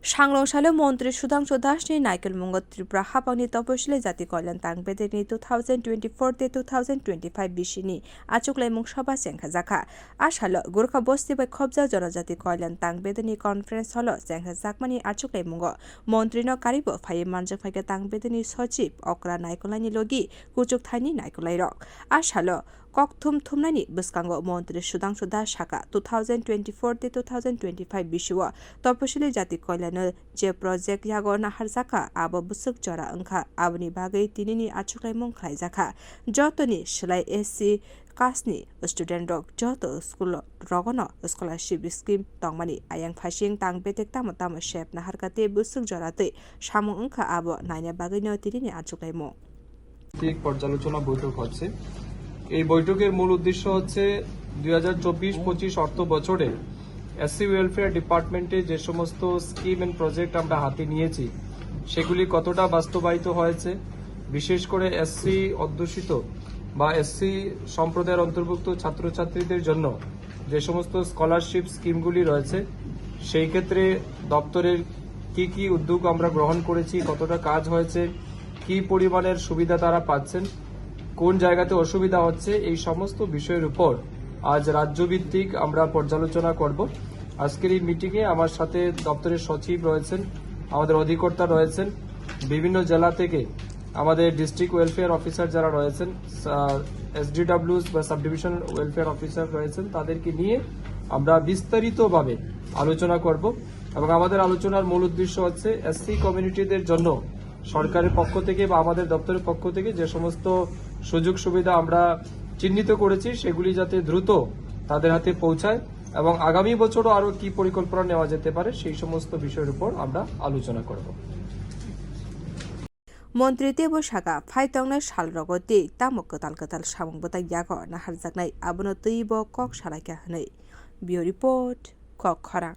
सांग्लंसालो मन्त्री सुधांशु दासनि नायकेलमुंग त्रिपुरा हापांनि तपसिली जाति कल्याण तांगबेदेनि 2024-2025 बिसिनि आचुकलायमुं सभा सेंखाजाखा आसालो गुरखा बस्ति bai खबजा जनजाति कल्याण तांगबेदेनि कन्फारेन्स हल सेंखाजाकमानि आचुकलायमुंग मन्त्रिनो कारिबो फाइ मानजाफाइगा तांगबेदेनि सचिव अक्रा नायकलायनि लगी कुचुकथाइनि नायकलायरक आसालो ककथुम थुमनायनि बस्कांगो मन्त्री सुधांशु दास साका 2024-2025 बिसिव तपसिली जाति कल्याण जे प्रोजेक्ट यागो नाहारजाखा आबो बुसुक जरा अंखा आबनि बागै तिनिनि आचुकलायमुं खालायजाखा जतनि सोलाय एससी कास्टनि स्टुडेन्ट रक जत स्कुल रगनो स्कलारशिप स्किम तंगमानि आयां फासिं तांगबेतेक तामो तामो शेप नाहारकाते बुसुक जराते सामुं अंखा आबो नायना बागैनो तिनिनि आचुकलायमुं ঠিক পর্যালোচনা বৈঠক হচ্ছে। এই বৈঠকের মূল উদ্দেশ্য হচ্ছে 2024-25 অর্থ বছরে এসসি ওয়েলফেয়ার ডিপার্টমেন্টে যে সমস্ত স্কিম এন্ড প্রজেক্ট আমরা হাতে নিয়েছি সেগুলি কতটা বাস্তবায়িত হয়েছে, বিশেষ করে এসসি অধ্যুষিত বা এসসি সম্প্রদায়ের অন্তর্ভুক্ত ছাত্রছাত্রীদের জন্য যে সমস্ত স্কলারশিপ স্কিমগুলি রয়েছে সেই ক্ষেত্রে দপ্তরের কি উদ্যোগ আমরা গ্রহণ করেছি, কতটা কাজ হয়েছে, কি পরিমাণের সুবিধা তারা পাচ্ছেন, কোন জায়গাতে অসুবিধা হচ্ছে, এই সমস্ত বিষয়ের উপর আজ রাজ্যভিত্তিক আমরা পর্যালোচনা করব। আজকের এই মিটিংয়ে আমার সাথে দপ্তরের সচিব রয়েছেন, আমাদের অধিকর্তা রয়েছেন, বিভিন্ন জেলা থেকে আমাদের ডিস্ট্রিক্ট ওয়েলফেয়ার অফিসার যারা রয়েছেন, এসডিডব্লিউস বা সাব ডিভিশন ওয়েলফেয়ার অফিসার রয়েছেন, তাদেরকে নিয়ে আমরা বিস্তারিতভাবে আলোচনা করব এবং আমাদের আলোচনার মূল উদ্দেশ্য হচ্ছে এসসি কমিউনিটিদের জন্য সরকারের পক্ষ থেকে বা আমাদের দপ্তরের পক্ষ থেকে যে সমস্ত সুযোগ সুবিধা আমরা চিহ্নিত করেছি সেগুলি যাতে দ্রুত তাদের হাতে পৌঁছায় এবং আগামী বছরও আরো কি পরিকল্পনা নেওয়া যেতে পারে সেই সমস্ত বিষয়ের উপর আমরা আলোচনা করব। मन्त्री देबो सागा फाइतंगनाय सालरगति तामो कताल कताल सामुंबोता यागो नाहारजाकनाय आबोनो तैबो कक सालायका हनै बियो रिपोर्ट कक खरा।